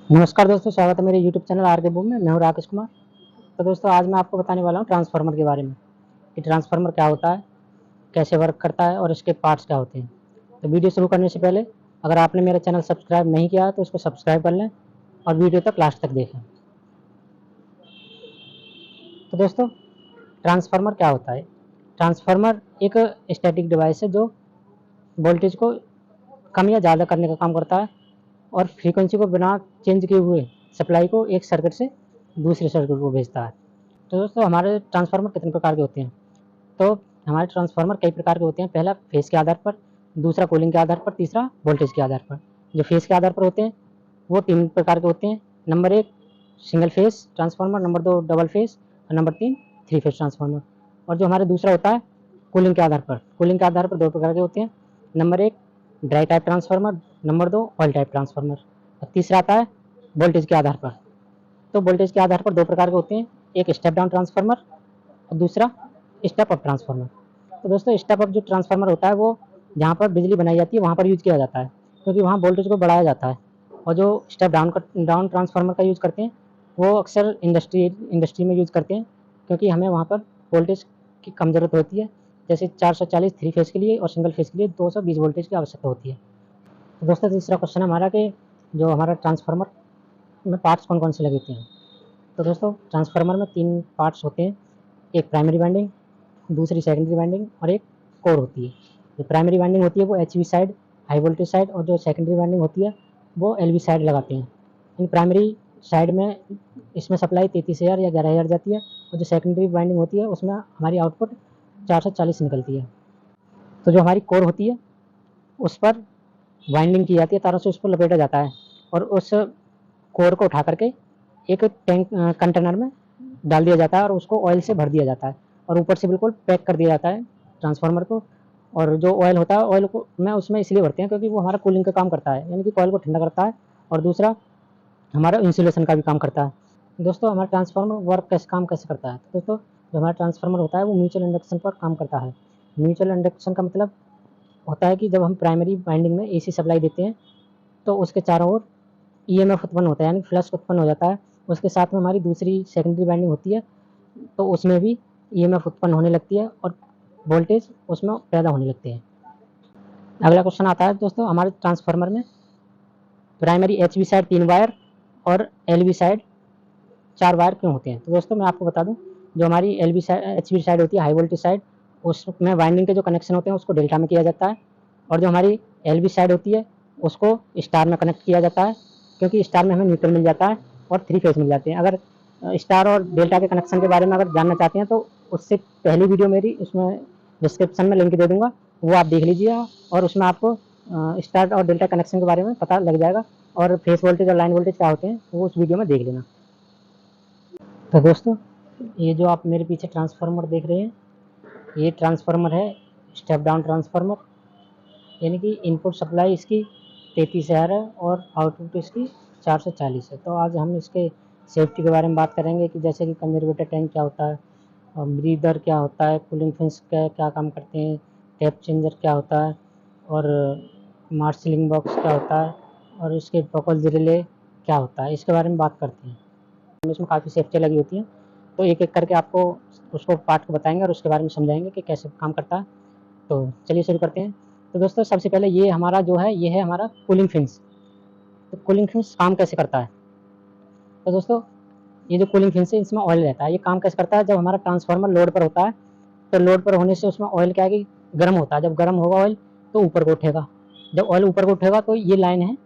नमस्कार दोस्तों, स्वागत है मेरे यूट्यूब चैनल आर के बूम में। मैं हूं राकेश कुमार। तो दोस्तों, आज मैं आपको बताने वाला हूं ट्रांसफार्मर के बारे में कि ट्रांसफार्मर क्या होता है, कैसे वर्क करता है और इसके पार्ट्स क्या होते हैं। तो वीडियो शुरू करने से पहले अगर आपने मेरा चैनल सब्सक्राइब नहीं किया है तो इसको सब्सक्राइब कर लें और वीडियो तक लास्ट तक देखें। तो दोस्तों, ट्रांसफार्मर क्या होता है? ट्रांसफार्मर एक स्टैटिक डिवाइस है जो वोल्टेज को कम या ज़्यादा करने का काम करता है और फ्रीक्वेंसी को बिना चेंज किए हुए सप्लाई को एक सर्किट से दूसरे सर्किट को भेजता है। तो दोस्तों, हमारे ट्रांसफार्मर कितने प्रकार के होते हैं? तो हमारे ट्रांसफार्मर कई प्रकार के होते हैं। पहला फेज के आधार पर, दूसरा कूलिंग के आधार पर, तीसरा वोल्टेज के आधार पर। जो फेज के आधार पर होते हैं वो 3 प्रकार के होते हैं। Number 1 single phase transformer, number 2 double phase और नंबर 3 3 फेज ट्रांसफार्मर। और जो हमारे दूसरा होता है कूलिंग के आधार पर, कूलिंग के आधार पर 2 प्रकार के होते हैं। Number 1 dry type transformer, number 2 oil type transformer और तीसरा आता है वोल्टेज के आधार पर। तो वोल्टेज के आधार पर 2 प्रकार के होते हैं, एक स्टेप डाउन ट्रांसफार्मर और दूसरा स्टेप अप ट्रांसफार्मर। तो दोस्तों, स्टेप अप जो ट्रांसफार्मर होता है वो जहाँ पर बिजली बनाई जाती है वहाँ पर यूज़ किया जाता है, क्योंकि वहाँ वोल्टेज को बढ़ाया जाता है। और जो स्टेप डाउन ट्रांसफार्मर का यूज़ करते हैं वो अक्सर इंडस्ट्री में यूज़ करते हैं, क्योंकि हमें वहाँ पर वोल्टेज की कम ज़रूरत होती है। जैसे 440 थ्री फेज़ के लिए और सिंगल फेज़ के लिए 220 वोल्टेज की आवश्यकता होती है। तो दोस्तों, तीसरा क्वेश्चन हमारा कि जो हमारा ट्रांसफार्मर में पार्ट्स कौन कौन से लगे होते हैं। तो दोस्तों, ट्रांसफार्मर में 3 पार्ट्स होते हैं, एक प्राइमरी वाइंडिंग, दूसरी सेकेंडरी वाइंडिंग और एक कोर होती है। जो प्राइमरी वाइंडिंग होती है वो HV side, high voltage side, और जो सेकेंडरी वाइंडिंग होती है वो एलवी साइड लगाते हैं। इन प्राइमरी साइड में इसमें सप्लाई 33,000 या 11,000 जाती है और जो सेकेंडरी वाइंडिंग होती है उसमें हमारी आउटपुट 440 निकलती है। तो जो हमारी कोर होती है उस पर वाइंडिंग की जाती है, तारों से उस पर लपेटा जाता है और उस कोर को उठा करके एक टैंक कंटेनर में डाल दिया जाता है और उसको ऑयल से भर दिया जाता है और ऊपर से बिल्कुल पैक कर दिया जाता है ट्रांसफार्मर को। और जो ऑयल होता है, ऑयल को में उसमें इसलिए भरते हैं क्योंकि वो हमारा कूलिंग का काम करता है, यानी कि ऑयल को ठंडा करता है, और दूसरा हमारा इंसुलेशन का भी काम करता है। दोस्तों, हमारा ट्रांसफार्मर वर्क काम कैसे करता है? तो दोस्तों, जो हमारा ट्रांसफार्मर होता है वो म्यूचुअल इंडक्शन पर काम करता है। म्यूचुअल इंडक्शन का मतलब होता है कि जब हम प्राइमरी वाइंडिंग में एसी सप्लाई देते हैं तो उसके चारों ओर ईएमएफ उत्पन्न होता है, यानी फ्लक्स उत्पन्न हो जाता है। उसके साथ में हमारी दूसरी सेकेंडरी वाइंडिंग होती है तो उसमें भी ईएमएफ उत्पन्न होने लगती है और वोल्टेज उसमें पैदा होने लगते हैं। अगला क्वेश्चन आता है दोस्तों, हमारे ट्रांसफार्मर में प्राइमरी एचवी साइड 3 वायर और एलवी साइड 4 वायर क्यों होते हैं? तो दोस्तों, मैं आपको बता दूं, जो हमारी एचवी साइड होती है, हाई वोल्टेज साइड, उसमें वाइंडिंग के जो कनेक्शन होते हैं उसको डेल्टा में किया जाता है, और जो हमारी एलवी साइड होती है उसको स्टार में कनेक्ट किया जाता है, क्योंकि स्टार में हमें न्यूट्रल मिल जाता है और 3 फेज मिल जाते हैं। अगर स्टार और डेल्टा के कनेक्शन के बारे में अगर जानना चाहते हैं तो उससे पहली वीडियो मेरी उसमें डिस्क्रिप्शन में लिंक दे दूंगा, वो आप देख लीजिए और उसमें आपको स्टार और डेल्टा कनेक्शन के बारे में पता लग जाएगा, और फेस वोल्टेज और लाइन वोल्टेज क्या होते हैं वो उस वीडियो में देख लेना। तो दोस्तों, ये जो आप मेरे पीछे ट्रांसफार्मर देख रहे हैं ये ट्रांसफार्मर है स्टेप डाउन ट्रांसफार्मर, यानी कि इनपुट सप्लाई इसकी 33,000 है और आउटपुट इसकी 440 है। तो आज हम इसके सेफ्टी के बारे में बात करेंगे कि जैसे कि कंजर्वेटर टैंक क्या होता है, और ब्रीदर क्या होता है, कूलिंग फिन्स क्या क्या काम करते हैं, टैप चेंजर क्या होता है, और मार्शलिंग बॉक्स क्या होता है, और इसके बकल्स रिले क्या होता है, इसके बारे में बात करते हैं। इसमें काफ़ी सेफ्टी लगी होती हैं, तो एक एक करके आपको उसको पार्ट को बताएंगे और उसके बारे में समझाएंगे कि कैसे काम करता है। तो चलिए शुरू करते हैं। तो दोस्तों, सबसे पहले ये हमारा जो है ये है हमारा कूलिंग फिन्स। तो कूलिंग फिन्स काम कैसे करता है? तो दोस्तों, ये जो कूलिंग फिन्स है इसमें ऑयल रहता है। ये काम कैसे करता है? जब हमारा ट्रांसफार्मर लोड पर होता है तो लोड पर होने से उसमें ऑयल क्या है कि गर्म होता है। जब गर्म होगा ऑयल तो ऊपर को उठेगा। जब ऑयल ऊपर को उठेगा तो ये लाइन है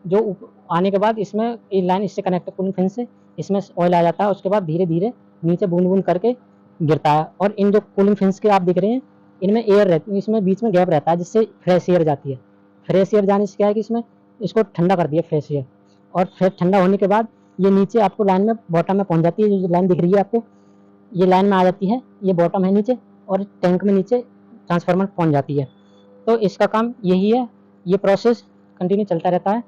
जो आने के बाद इसमें ये लाइन इससे कनेक्ट है कूलिंग फिन से, इसमें ऑयल आ जाता है। उसके बाद धीरे धीरे नीचे बूंद बूंद करके गिरता है, और इन जो कूलिंग फिन्स के आप देख रहे हैं इनमें एयर रहती है, इसमें बीच में गैप रहता है जिससे फ्रेश एयर जाती है। फ्रेश एयर जाने से क्या है कि इसमें इसको ठंडा कर दिया फ्रेश एयर, और फिर ठंडा होने के बाद ये नीचे आपको लाइन में बॉटम में पहुंच जाती है। जो लाइन दिख रही है आपको ये लाइन में आ जाती है, ये बॉटम है नीचे, और टैंक में नीचे ट्रांसफार्मर पहुंच जाती है। तो इसका काम यही है, ये प्रोसेस कंटिन्यू चलता रहता है।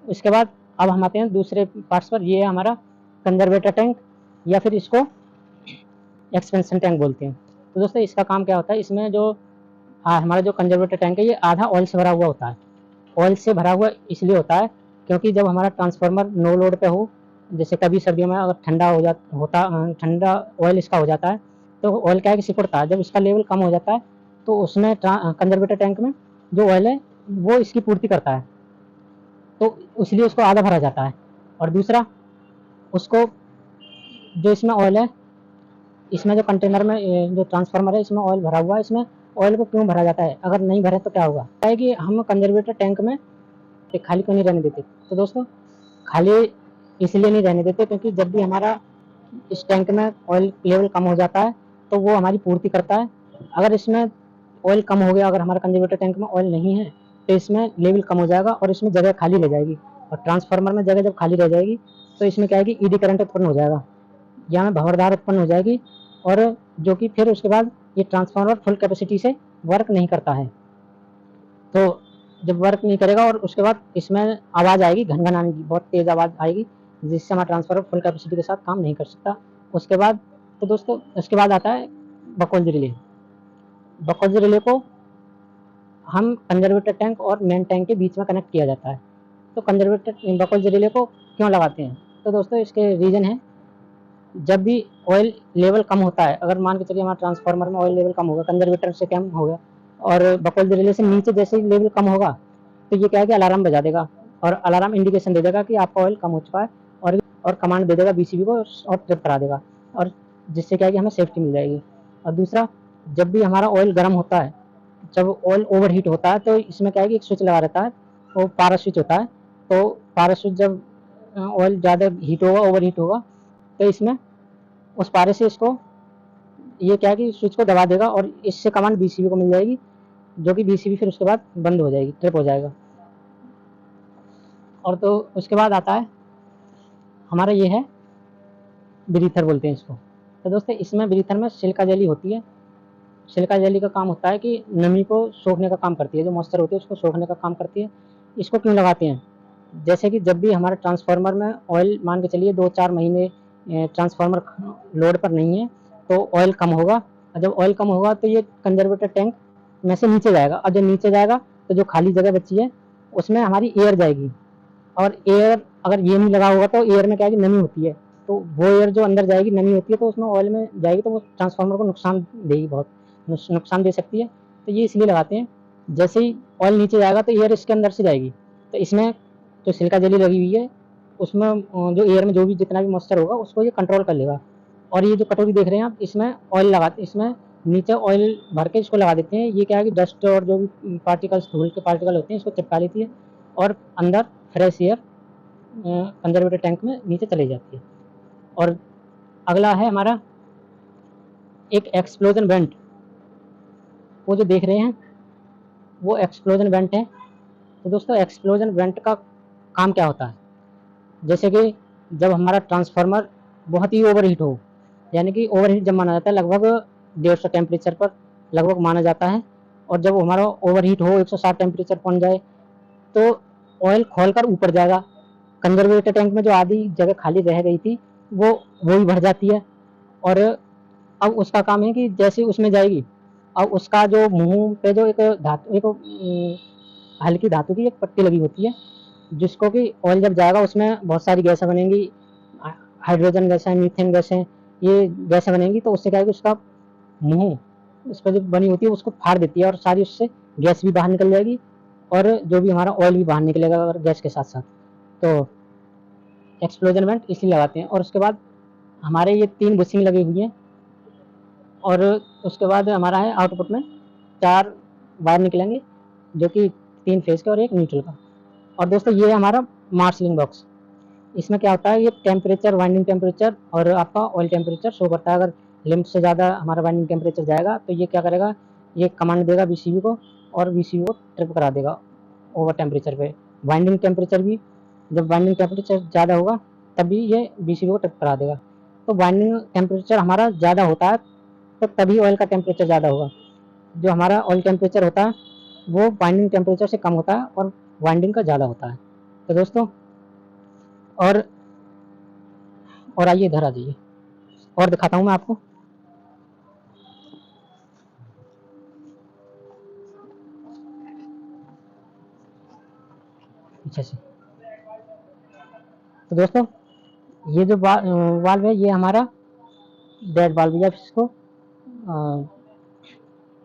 इसके बाद अब हम आते हैं दूसरे पार्ट्स पर। ये है हमारा कंजर्वेटर टैंक, या फिर इसको एक्सपेंशन टैंक बोलते हैं। तो दोस्तों, इसका काम क्या होता है? इसमें जो हमारा जो कंजर्वेटर टैंक है ये आधा ऑयल से भरा हुआ होता है। ऑयल से भरा हुआ इसलिए होता है क्योंकि जब हमारा ट्रांसफार्मर नो लोड पे हो, जैसे कभी सर्दियों में अगर ठंडा ऑयल इसका हो जाता है, तो ऑयल क्या है कि सिकुड़ता है। जब इसका लेवल कम हो जाता है तो उसमें कंजर्वेटर टैंक में जो ऑयल है वो इसकी पूर्ति करता है, तो इसलिए उसको आधा भरा जाता है। और दूसरा, उसको जो इसमें ऑयल है, इसमें जो कंटेनर में जो ट्रांसफार्मर है इसमें ऑयल भरा हुआ है, इसमें ऑयल को क्यों भरा जाता है, अगर नहीं भरे तो क्या होगा, है कि हम कंजर्वेटर टैंक में खाली क्यों नहीं रहने देते। तो दोस्तों, खाली इसलिए नहीं रहने देते क्योंकि जब भी हमारा इस टैंक में ऑयल लेवल कम हो जाता है तो वो हमारी पूर्ति करता है। अगर इसमें ऑयल कम हो गया, अगर हमारा कंजर्वेटर टैंक में ऑयल नहीं है तो इसमें लेवल कम हो जाएगा और इसमें जगह खाली रह जाएगी, और ट्रांसफार्मर में जगह जब खाली रह जाएगी तो इसमें क्या है कि ईडी करंट उत्पन्न हो जाएगा, यहाँ में भंवरधार उत्पन्न हो जाएगी, और जो कि फिर उसके बाद ये ट्रांसफार्मर फुल कैपेसिटी से वर्क नहीं करता है। तो जब वर्क नहीं करेगा और उसके बाद इसमें आवाज़ आएगी, घनघनाने की बहुत तेज़ आवाज़ आएगी, जिससे हमारा ट्रांसफार्मर फुल कैपेसिटी के साथ काम नहीं कर सकता। उसके बाद तो दोस्तों उसके बाद आता है बकौल्ज रिले। बकौल्ज रिले को हम कंजर्वेटर टैंक और मेन टैंक के बीच में कनेक्ट किया जाता है। तो कंजर्वेटर बकौल्ज रिले को क्यों लगाते हैं, तो दोस्तों इसके रीज़न है, जब भी ऑयल लेवल कम होता है, अगर मान के चलिए हमारा ट्रांसफार्मर में ऑयल लेवल कम होगा, कंजर्वेटर से कम होगा, और बकौल्ज रिले से नीचे जैसे ही लेवल कम होगा तो ये क्या है कि अलार्म बजा देगा, और अलार्म इंडिकेशन दे देगा कि आपका ऑयल कम हो चुका है, और कमांड दे देगा बीसीबी को और ट्रिप करा देगा, और जिससे क्या है कि हमें सेफ्टी मिल जाएगी। और दूसरा, जब भी हमारा ऑयल गर्म होता है, जब ऑयल ओवर हीट होता है तो इसमें क्या है कि एक स्विच लगा रहता है, वो पारा स्विच होता है। तो पारा स्विच जब ऑयल ज़्यादा हीट होगा, ओवर हीट होगा, तो इसमें उस पारे से इसको ये क्या है कि स्विच को दबा देगा और इससे कमांड बीसीबी को मिल जाएगी, जो कि बीसीबी फिर उसके बाद बंद हो जाएगी, ट्रिप हो जाएगा। और तो उसके बाद आता है हमारा ये है ब्रीथर बोलते हैं इसको। तो दोस्तों इसमें ब्रीथर में सिलिका जेली होती है। सिलिका जेली का काम होता है कि नमी को सोखने का काम करती है, जो मॉइस्चर होती है उसको सोखने का काम करती है। इसको क्यों लगाते हैं, जैसे कि जब भी हमारे ट्रांसफार्मर में ऑयल मान के चलिए 2-4 महीने ट्रांसफार्मर लोड पर नहीं है तो ऑयल कम होगा, और जब ऑयल कम होगा तो ये कंजर्वेटर टैंक में से नीचे जाएगा, और जब नीचे जाएगा तो जो खाली जगह बची है उसमें हमारी एयर जाएगी, और एयर अगर ये नहीं लगा होगा तो एयर में क्या है कि नमी होती है, तो वो एयर जो अंदर जाएगी, नमी होती है, तो उसमें ऑयल में जाएगी तो वो ट्रांसफार्मर को नुकसान देगी, बहुत नुकसान दे सकती है। तो ये इसलिए लगाते हैं, जैसे ही ऑयल नीचे जाएगा तो एयर इसके अंदर से जाएगी, तो इसमें जो सिलिका जेली लगी हुई है उसमें जो एयर में जो भी जितना भी मॉइस्चर होगा उसको ये कंट्रोल कर लेगा। और ये जो कटोरी देख रहे हैं आप, इसमें ऑयल लगाते, इसमें नीचे ऑयल भर के इसको लगा देते हैं। ये क्या है कि डस्ट और जो भी पार्टिकल्स, धूल के पार्टिकल होते हैं इसको चिपका लेती है, और अंदर फ्रेश एयर कंजर्वेटर टैंक में नीचे चली जाती है। और अगला है हमारा एक एक्सप्लोजन वेंट। वो जो देख रहे हैं वो एक्सप्लोजन वेंट है। तो दोस्तों एक्सप्लोजन वेंट का काम क्या होता है, जैसे कि जब हमारा ट्रांसफार्मर बहुत ही ओवर हीट हो, यानी कि ओवर हीट जब माना जाता है लगभग 150 टेम्परेचर पर लगभग माना जाता है, और जब हमारा ओवर हीट हो 160 टेम्परेचर पहुंच जाए तो ऑयल खोलकर ऊपर जाएगा, कंजर्वेटर टैंक में जो आधी जगह खाली रह गई थी वो भी भर जाती है। और अब उसका काम है कि जैसे उसमें जाएगी, अब उसका जो मुंह पे जो एक धातु, एक हल्की धातु की एक पट्टी लगी होती है, जिसको कि ऑयल जब जाएगा उसमें बहुत सारी गैसें बनेंगी, हाइड्रोजन गैसें, मीथेन गैसें, ये गैसें बनेंगी, तो उससे क्या है कि उसका मुंह, उस पर जो बनी होती है उसको फाड़ देती है, और सारी उससे गैस भी बाहर निकल जाएगी, और जो भी हमारा ऑयल भी बाहर निकलेगा और गैस के साथ साथ। तो एक्सप्लोजन वेंट इसलिए लगाते हैं। और उसके बाद हमारे ये 3 बुशिंग लगी हुई हैं, और उसके बाद हमारा है आउटपुट में 4 वायर निकलेंगे, जो कि 3 फेज का और 1 न्यूट्रल का। और दोस्तों ये है हमारा मार्शलिंग बॉक्स। इसमें क्या होता है, ये टेम्परेचर, वाइंडिंग टेम्परेचर और आपका ऑयल टेम्परेचर शो करता है। अगर लिमिट से ज़्यादा हमारा वाइंडिंग टेम्परेचर जाएगा तो ये क्या करेगा, ये कमांड देगा बीसीबी को, और बीसीबी को ट्रिप करा देगा ओवर टेम्परेचर पे। वाइंडिंग टेम्परेचर भी, जब वाइंडिंग टेम्परेचर ज़्यादा होगा तभी ये बीसीबी को ट्रिप करा देगा। तो वाइंडिंग टेम्परेचर हमारा ज़्यादा होता है तो तभी ऑयल का टेम्परेचर ज़्यादा होगा। जो हमारा ऑयल टेम्परेचर होता है वो वाइंडिंग टेम्परेचर से कम होता है और वाइंडिंग का ज़्यादा होता है। तो दोस्तों, और आइए इधर आ जाइए, और दिखाता हूँ मैं आपको पीछे से। तो दोस्तों ये जो वाल्व है ये हमारा डेड वाल्व या इसको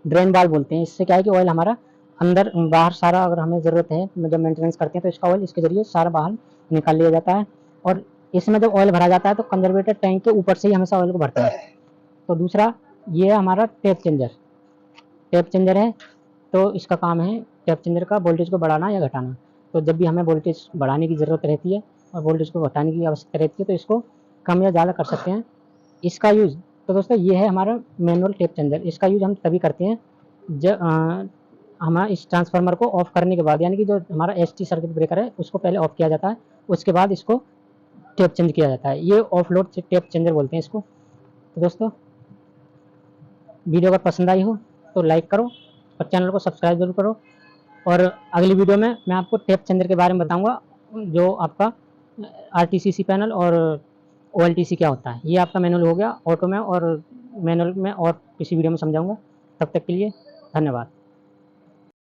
ड्रेन वाल्व बोलते हैं। इससे क्या है कि ऑयल हमारा अंदर बाहर सारा, अगर हमें ज़रूरत है जब मेंटेनेंस करते हैं तो इसका ऑयल इसके ज़रिए सारा बाहर निकाल लिया जाता है। और इसमें जब ऑयल भरा जाता है तो कंजर्वेटर टैंक के ऊपर से ही हमेशा ऑयल को भरता है। तो दूसरा ये हमारा टेप चेंजर है। तो इसका काम है टेप चेंजर का वोल्टेज को बढ़ाना या घटाना। तो जब भी हमें वोल्टेज बढ़ाने की ज़रूरत रहती है और वोल्टेज को घटाने की आवश्यकता रहती है तो इसको कम या ज़्यादा कर सकते हैं। इसका यूज़, तो दोस्तों ये है हमारा मैनुअल टेप चेंजर। इसका यूज़ हम तभी करते हैं जब हमारा इस ट्रांसफार्मर को ऑफ करने के बाद, यानी कि जो हमारा एसटी सर्किट ब्रेकर है उसको पहले ऑफ किया जाता है, उसके बाद इसको टेप चेंज किया जाता है। ये ऑफ लोड टेप चेंजर बोलते हैं इसको। तो दोस्तों वीडियो अगर पसंद आई हो तो लाइक करो और चैनल को सब्सक्राइब जरूर करो। और अगली वीडियो में मैं आपको टेप चेंजर के बारे में बताऊंगा, जो आपका आरटीसीसी पैनल और ओएलटीसी क्या होता है। ये आपका मैनुअल हो गया ऑटो में, और मैनुअल में और किसी वीडियो में समझाऊंगा। तब तक के लिए धन्यवाद।